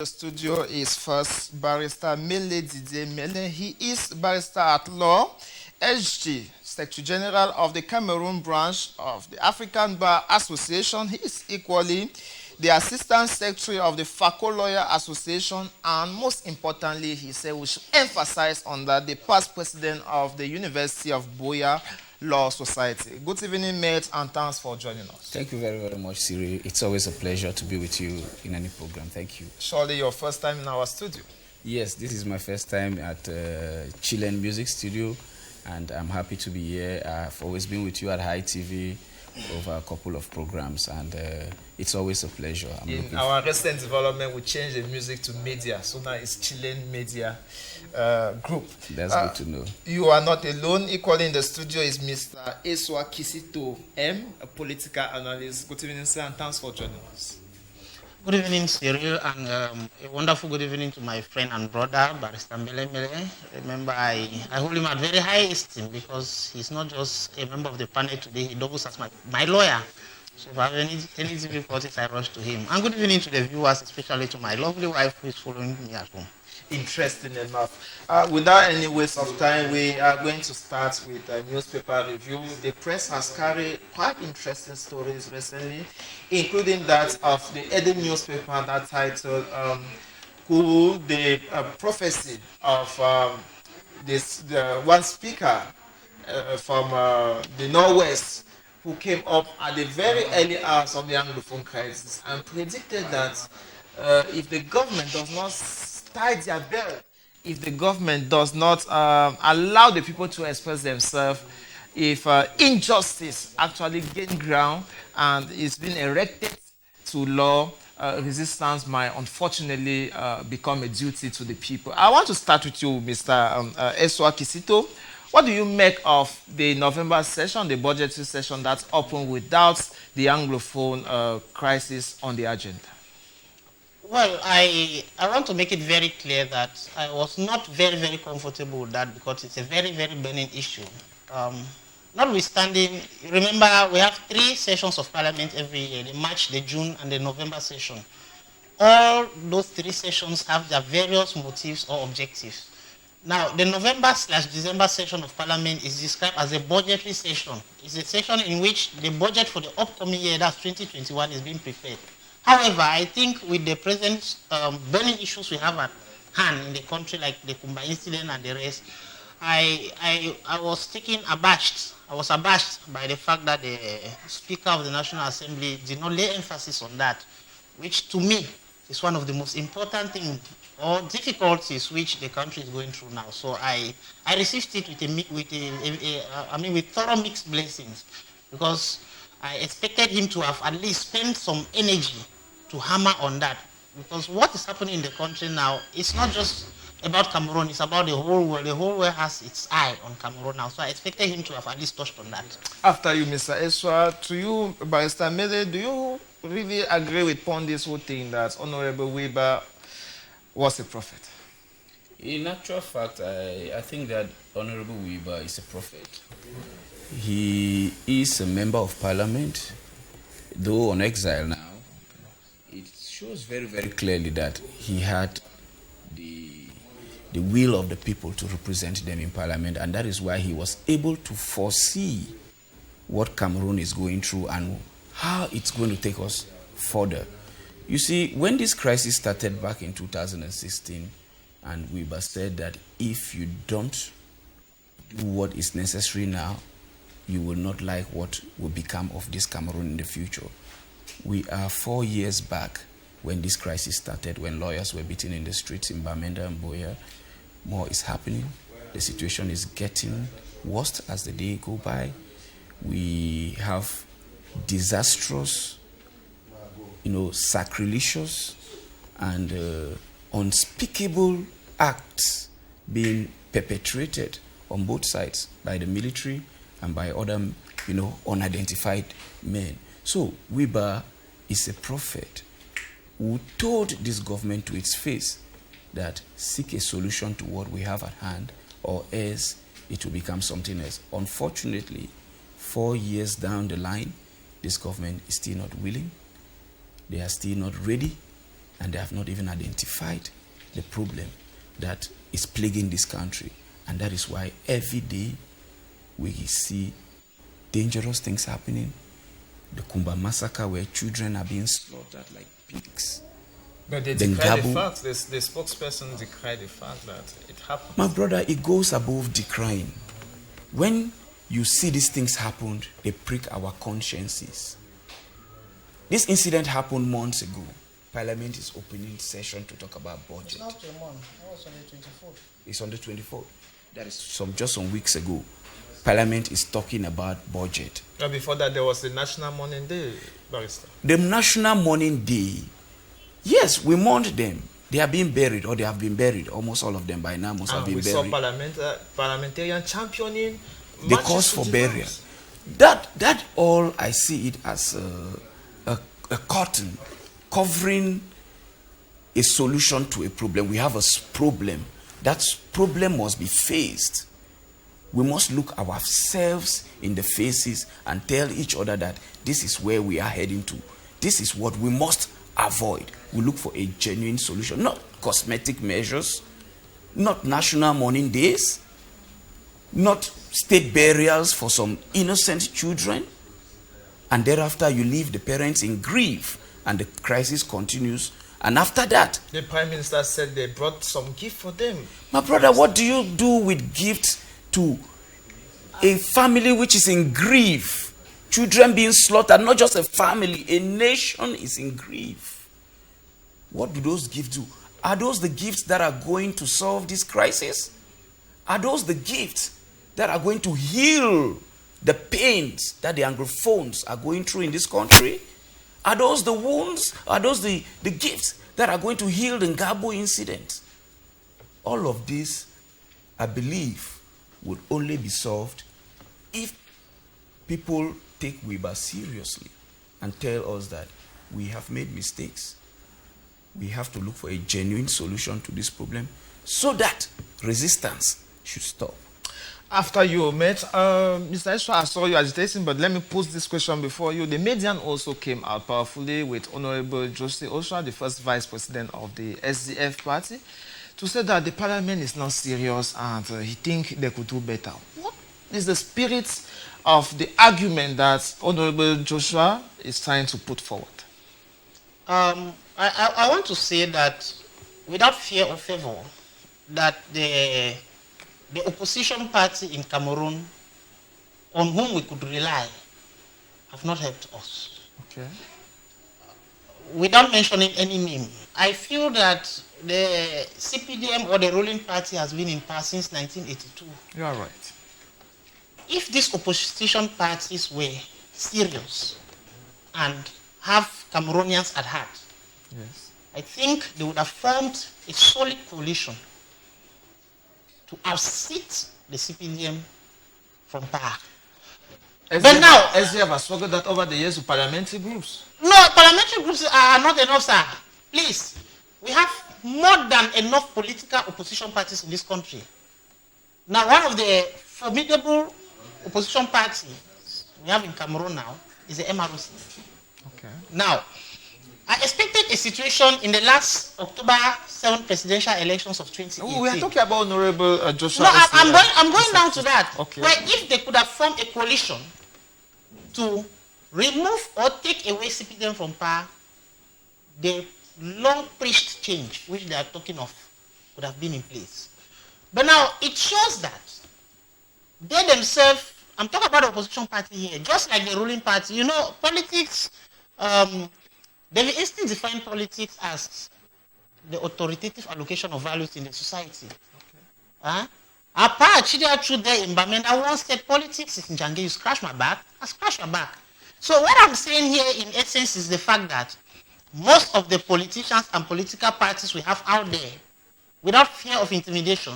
The studio is first Barrister Mele Didier Mele. He is Barrister at Law, SG, Secretary General of the Cameroon branch of the African Bar Association. He is equally the Assistant Secretary of the Faco Lawyer Association, and most importantly, he said we should emphasize on that, the past president of the University of Boya Law Society. Good evening, mate, and thanks for joining us. Thank you very, very much, Siri. It's always a pleasure to be with you in any program. Thank you. Surely your first time in our studio. Yes, this is my first time at Chillen Music Studio, and I'm happy to be here. I've always been with you at High TV over a couple of programs, and it's always a pleasure. In our recent development, we changed the music to media, so now it's Chillen Media Group. That's good to know. You are not alone. Equally in the studio is Mr. Eswa Kisito M, a political analyst. Good evening, sir, and thanks for joining us. Good evening, Cyril, and a wonderful good evening to my friend and brother, Barrister Mele Mele. Remember, I hold him at very high esteem because he's not just a member of the panel today, he doubles as my lawyer. So if I have any difficulties, I rush to him. And good evening to the viewers, especially to my lovely wife who is following me at home. Interesting enough. Without any waste of time, we are going to start with a newspaper review. The press has carried quite interesting stories recently, including that of the Edo newspaper that titled the prophecy of the one speaker from the Northwest who came up at the very early hours of the Anglophone crisis and predicted that if the government does not tie their belt, if the government does not allow the people to express themselves, if injustice actually gain ground and is being erected to law, resistance might unfortunately become a duty to the people. I want to start with you, Mr. Eswa Kisito. What do you make of the November session, the budgetary session that's opened without the Anglophone crisis on the agenda? Well, I want to make it very clear that I was not very, very comfortable with that because it's a very, very burning issue. Notwithstanding, remember, we have 3 sessions of Parliament every year, the March, the June, and the November session. All those 3 sessions have their various motives or objectives. Now, the November/December session of Parliament is described as a budgetary session. It's a session in which the budget for the upcoming year, that's 2021, is being prepared. However, I think with the present burning issues we have at hand in the country, like the Kumba incident and the rest, I was taken abashed. I was abashed by the fact that the Speaker of the National Assembly did not lay emphasis on that, which to me is one of the most important things or difficulties which the country is going through now. So I received it with thorough mixed blessings, because I expected him to have at least spent some energy to hammer on that. Because what is happening in the country now, it's not just about Cameroon, it's about the whole world. The whole world has its eye on Cameroon now. So I expected him to have at least touched on that. After you, Mr. Eswa, to you, Barrister Mele, do you really agree with this whole thing that Honorable Wirba was a prophet? In actual fact, I think that Honorable Wirba is a prophet. He is a member of Parliament, though on exile now. It shows very, very clearly that he had the will of the people to represent them in Parliament, and that is why he was able to foresee what Cameroon is going through and how it's going to take us further. You see, when this crisis started back in 2016, and Wirba said that if you don't do what is necessary now, you will not like what will become of this Cameroon in the future. We are 4 years back when this crisis started, when lawyers were beaten in the streets in Bamenda and Boya. More is happening. The situation is getting worse as the day go by. We have disastrous, sacrilegious and unspeakable acts being perpetrated on both sides by the military and by other, unidentified men. So Wirba is a prophet who told this government to its face that seek a solution to what we have at hand, or else it will become something else. Unfortunately, 4 years down the line, this government is still not willing. They are still not ready. and they have not even identified the problem that is plaguing this country. And that is why every day we see dangerous things happening. The Kumba massacre, where children are being slaughtered like pigs. But they decry the fact, the spokesperson decried the fact that it happened. My brother, it goes above decrying. When you see these things happen, they prick our consciences. This incident happened months ago. Parliament is opening session to talk about budget. It's not a month. That was on the 24th. It's on the 24th. That is just some weeks ago. Parliament is talking about budget. And before that, there was the National Mourning Day, Barrister. The National Mourning Day, yes, we mourned them. They are being buried, or they have been buried. Almost all of them by now must have been buried. We saw parliamentarian championing the cause for burial. That all, I see it as a curtain covering a solution to a problem. We have a problem. That problem must be faced. We must look ourselves in the faces and tell each other that this is where we are heading to. This is what we must avoid. We look for a genuine solution, not cosmetic measures, not national mourning days, not state burials for some innocent children, and thereafter you leave the parents in grief and the crisis continues. And after that, the Prime Minister said they brought some gift for them. My brother, what do you do with gifts to a family which is in grief? Children being slaughtered, not just a family, a nation is in grief. What do those gifts do? Are those the gifts that are going to solve this crisis? Are those the gifts that are going to heal the pains that the Anglophones are going through in this country? Are those the wounds? Are those the gifts that are going to heal the Ngabo incident? All of this, I believe, would only be solved if people take Wirba seriously and tell us that we have made mistakes. We have to look for a genuine solution to this problem so that resistance should stop. After you met, Mr. Esra, I saw you agitating, but let me pose this question before you. The Median also came out powerfully with Honorable Jose Osha, the first vice president of the SDF party, to say that the parliament is not serious and he thinks they could do better. What is the spirit of the argument that Honorable Joshua is trying to put forward? I want to say that without fear or favor, that the opposition party in Cameroon on whom we could rely have not helped us. Okay. Without mentioning any name, I feel that the CPDM or the ruling party has been in power since 1982. You are right. If these opposition parties were serious and have Cameroonians at heart, yes, I think they would have formed a solid coalition to outseat the CPDM from power. But now, SDF has struggled that over the years with parliamentary groups. No, parliamentary groups are not enough, sir. Please, we have more than enough political opposition parties in this country. Now, one of the formidable opposition parties we have in Cameroon now is the MROC. Okay. Now, I expected a situation in the last October 7 presidential elections of 2018. Oh, we are talking about Honorable Joshua. No, I'm going down to that. Okay. Where if they could have formed a coalition to remove or take away CPDM from power, the long-preached change, which they are talking of, would have been in place. But now, it shows that they themselves, I'm talking about the opposition party here, just like the ruling party, you know, politics, they've instantly defined politics as the authoritative allocation of values in the society. Okay. Apart, through there in Bamenda, I once said politics is in Jange, you scratch my back, I scratch your back. So what I'm saying here in essence is the fact that most of the politicians and political parties we have out there, without fear of intimidation,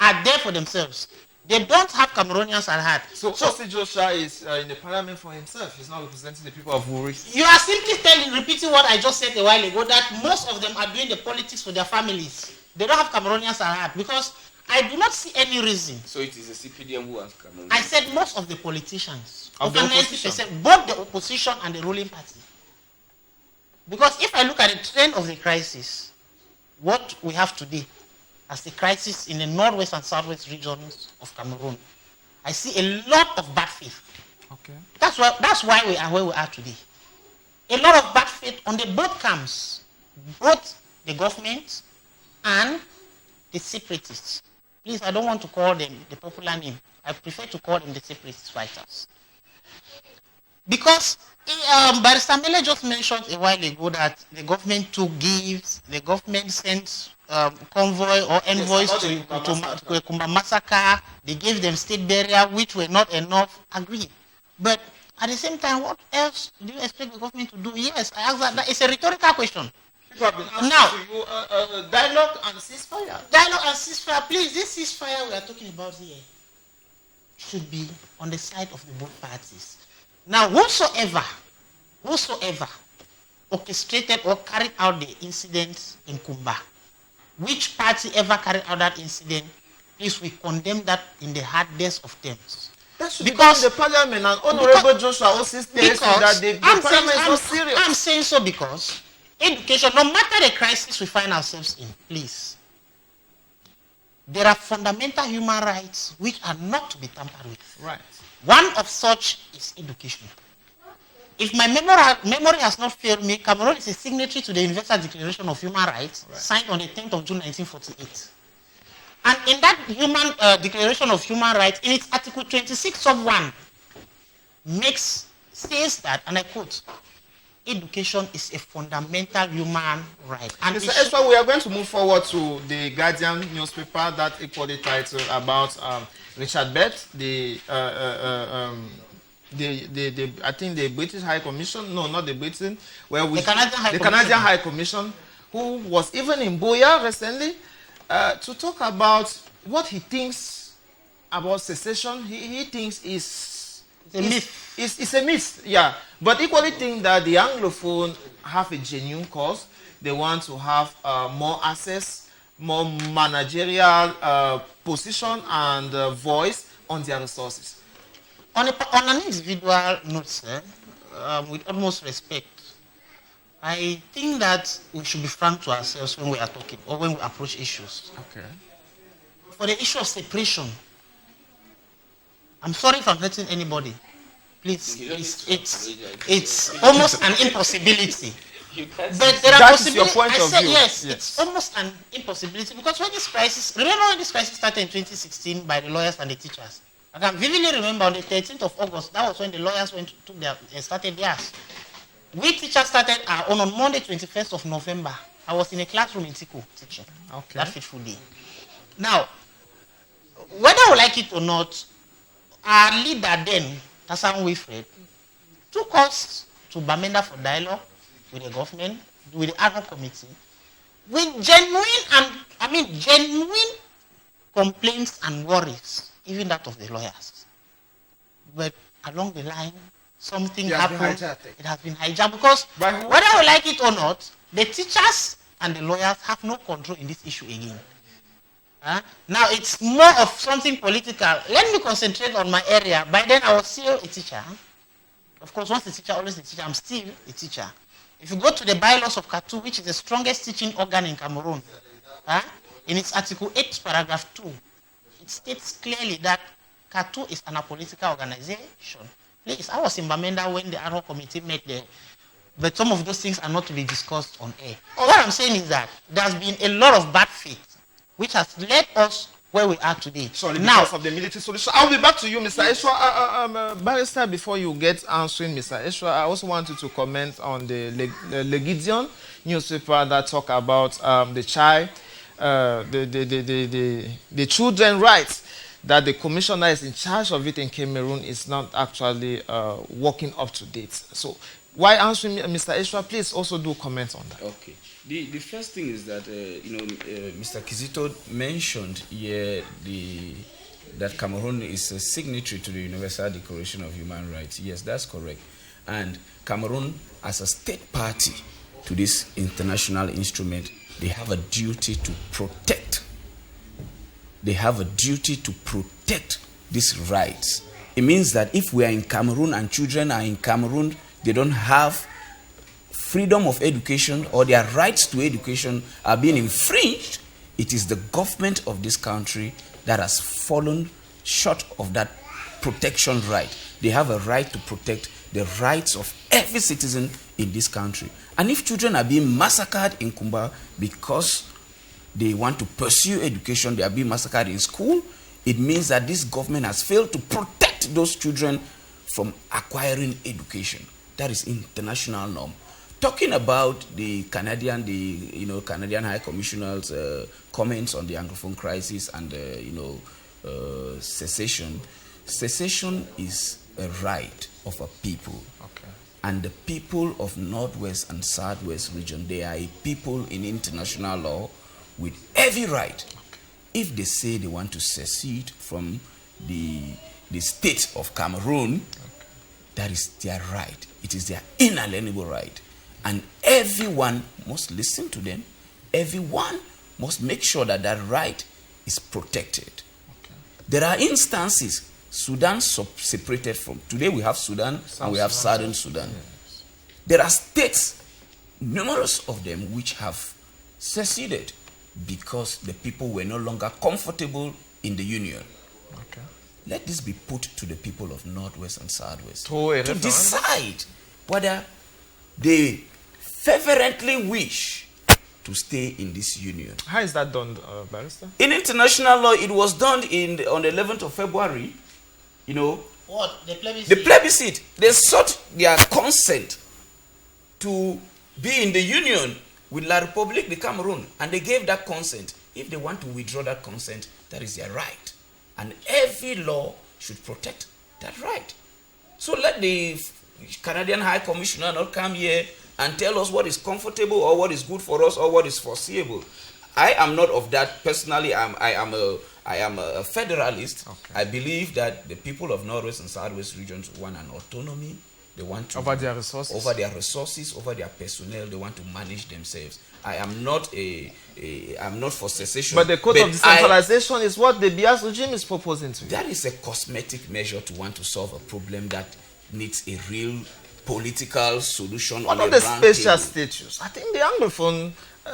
are there for themselves. They don't have Cameroonians at heart. So Joshua is in the parliament for himself. He's not representing the people of Wuri. You are simply repeating what I just said a while ago, that most of them are doing the politics for their families. They don't have Cameroonians at heart because I do not see any reason. So it is the CPDM who has Cameroon. I said most of the politicians. Of the opposition. 90%, both the opposition and the ruling party. Because if I look at the trend of the crisis, what we have today as the crisis in the northwest and southwest regions of Cameroon, I see a lot of bad faith. Okay. That's why we are where we are today. A lot of bad faith on the both camps, both the government and the separatists. Please, I don't want to call them the popular name. I prefer to call them the separatist fighters. Because Barrister Mele just mentioned a while ago that the government took gifts, the government sent convoy or envoys to Kumba massacre, they gave them state burial, which were not enough. Agreed. But at the same time, what else do you expect the government to do? Yes, I ask that. It's a rhetorical question. Now, dialogue and ceasefire. Dialogue and ceasefire. Please, this ceasefire we are talking about here should be on the side of the both parties. Now, whosoever orchestrated or carried out the incident in Kumba, which party ever carried out that incident, please, we condemn that in the hardest of terms. That should because be the parliament, and Honorable Joshua also states that the parliament is not serious. I'm saying so because education, no matter the crisis we find ourselves in, please, there are fundamental human rights which are not to be tampered with. Right. One of such is education. If my memory has not failed me, Cameroon is a signatory to the Universal Declaration of Human Rights, signed on the 10th of June 1948. And in that Declaration of Human Rights, in its Article 26 of 1, says that, and I quote, education is a fundamental human right. And Mr. Eswa, we are going to move forward to the Guardian newspaper that equally titled about Richard Bett, I think the British High Commission, no, not the Britain, the Canadian High Commission, who was even in Boya recently, to talk about what he thinks about secession. He thinks it's a myth. It's a myth, yeah. But equally think that the Anglophone have a genuine cause. They want to have more access, more managerial position and voice on their resources. On an individual note, sir, with utmost respect, I think that we should be frank to ourselves when we are talking or when we approach issues. Okay. For the issue of separation, I'm sorry if I'm hurting anybody. Please, it's almost an impossibility. But there are possibilities. Yes, it's almost an impossibility because when this crisis, remember when this crisis started in 2016 by the lawyers and the teachers? I can vividly remember on the 13th of August, that was when the lawyers started theirs. We teachers started our own on Monday, 21st of November. I was in a classroom in Tico teaching that fateful day. Now, whether I like it or not, our leader then, Tassan Wilfred, took us to Bamenda for dialogue with the government, with the ad hoc committee, with genuine complaints and worries, even that of the lawyers. But along the line, something happened. It has been hijacked because whether we like it or not, the teachers and the lawyers have no control in this issue again. Now it's more of something political. Let me concentrate on my area. By then I was still a teacher. Of course, once a teacher, always a teacher. I'm still a teacher. If you go to the bylaws of CATU, which is the strongest teaching organ in Cameroon, in its Article 8, paragraph 2, it states clearly that CATU is an apolitical organization. Please, I was in Bamenda when the ad hoc committee met there, but some of those things are not to be discussed on air. What I'm saying is that there's been a lot of bad faith, which has led us where we are today. Sorry, because of the military solution. I'll be back to you, Mr. Eswa. Barrister, before you get answering Mr. Eswa, I also wanted to comment on the Legidion newspaper that talk about the children rights, that the commissioner is in charge of it in Cameroon is not actually working up to date. So, while answering Mr. Eswa, please also do comment on that. Okay. The first thing is that Mr. Kizito mentioned here that Cameroon is a signatory to the Universal Declaration of Human Rights. Yes, that's correct. And Cameroon, as a state party to this international instrument, they have a duty to protect. They have a duty to protect these rights. It means that if we are in Cameroon and children are in Cameroon, they don't have freedom of education or their rights to education are being infringed, it is the government of this country that has fallen short of that protection right. They have a right to protect the rights of every citizen in this country. And if children are being massacred in Kumba because they want to pursue education, they are being massacred in school, it means that this government has failed to protect those children from acquiring education. That is international norm. Talking about the Canadian High Commissioner's comments on the Anglophone crisis and secession. Secession is a right of a people. Okay. And the people of Northwest and Southwest region, they are a people in international law with every right. Okay. If they say they want to secede from the state of Cameroon, okay, that is their right. It is their inalienable right. And everyone must listen to them. Everyone must make sure that that right is protected. Okay. There are instances Sudan separated from. Today we have Sudan and we have Southern Sudan. Yes. There are states, numerous of them, which have seceded because the people were no longer comfortable in the union. Okay. Let this be put to the people of Northwest and Southwest to decide whether they fervently wish to stay in this union. How is that done, Barrister? In international law, it was done on the 11th of February. What? The plebiscite? The plebiscite. They sought their consent to be in the union with La République de Cameroon, and they gave that consent. If they want to withdraw that consent, that is their right. And every law should protect that right. So let the Canadian High Commissioner not come here and tell us what is comfortable or what is good for us or what is foreseeable. I am not of that personally. I am a federalist. Okay. I believe that the people of Northwest and Southwest regions want an autonomy. They want to over their resources, over their personnel. They want to manage themselves. I am not I'm not for secession. But the code of decentralization is what the Bias regime is proposing to you. That is a cosmetic measure to want to solve a problem that needs a real political solution. What are the special status? I think the Anglophone,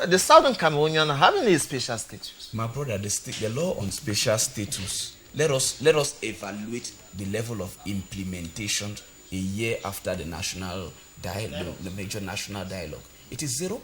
the Southern Cameroonian are having a special status. My brother, the law on special status, let us evaluate the level of implementation a year after the national dialogue, the major national dialogue. It is 0%.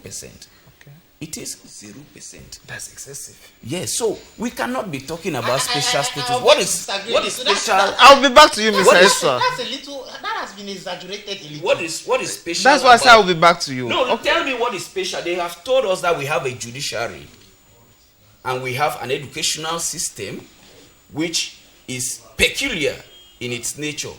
Okay. It is 0%. That's excessive. Yes, so we cannot be talking about special status. What is special? I'll be back to you, Mr. Esra. That has been exaggerated a little. What is special? That's why I say I'll be back to you. No, okay. Tell me what is special. They have told us that we have a judiciary and we have an educational system which is peculiar in its nature.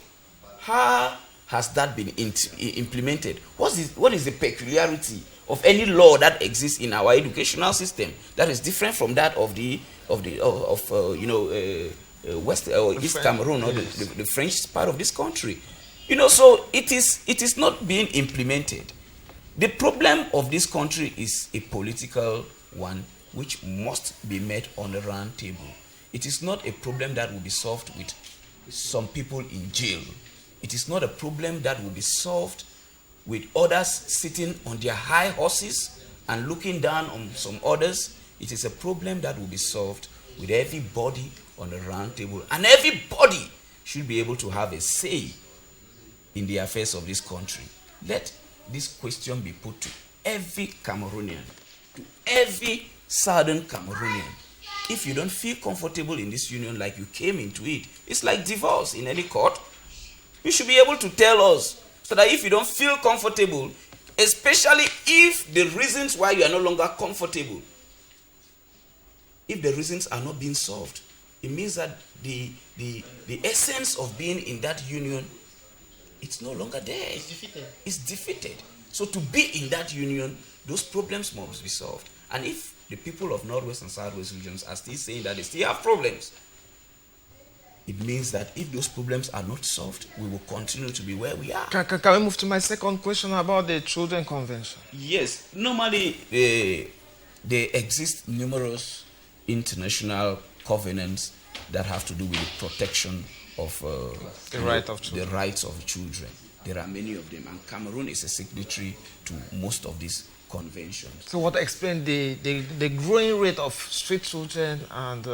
How has that been implemented? What is the peculiarity of any law that exists in our educational system that is different from that of West or East Cameroon or the French part of this country? So it is not being implemented. The problem of this country is a political one which must be met on a round table. It is not a problem that will be solved with some people in jail. It is not a problem that will be solved with others sitting on their high horses and looking down on some others. It is a problem that will be solved with everybody on the round table. And everybody should be able to have a say in the affairs of this country. Let this question be put to every Cameroonian, to every Southern Cameroonian. If you don't feel comfortable in this union like you came into it, it's like divorce in any court. You should be able to tell us so that if you don't feel comfortable, especially if the reasons why you are no longer comfortable, if the reasons are not being solved, it means that the essence of being in that union, it's no longer there. It's defeated. It's defeated. So to be in that union, those problems must be solved. And if the people of Northwest and Southwest regions are still saying that they still have problems, it means that if those problems are not solved, we will continue to be where we are. Can we move to my second question about the Children Convention? Yes. Normally, there exist numerous international covenants that have to do with the protection of the rights of children. The rights of children. There are many of them, and Cameroon is a signatory to most of these conventions. So what explains the growing rate of street children and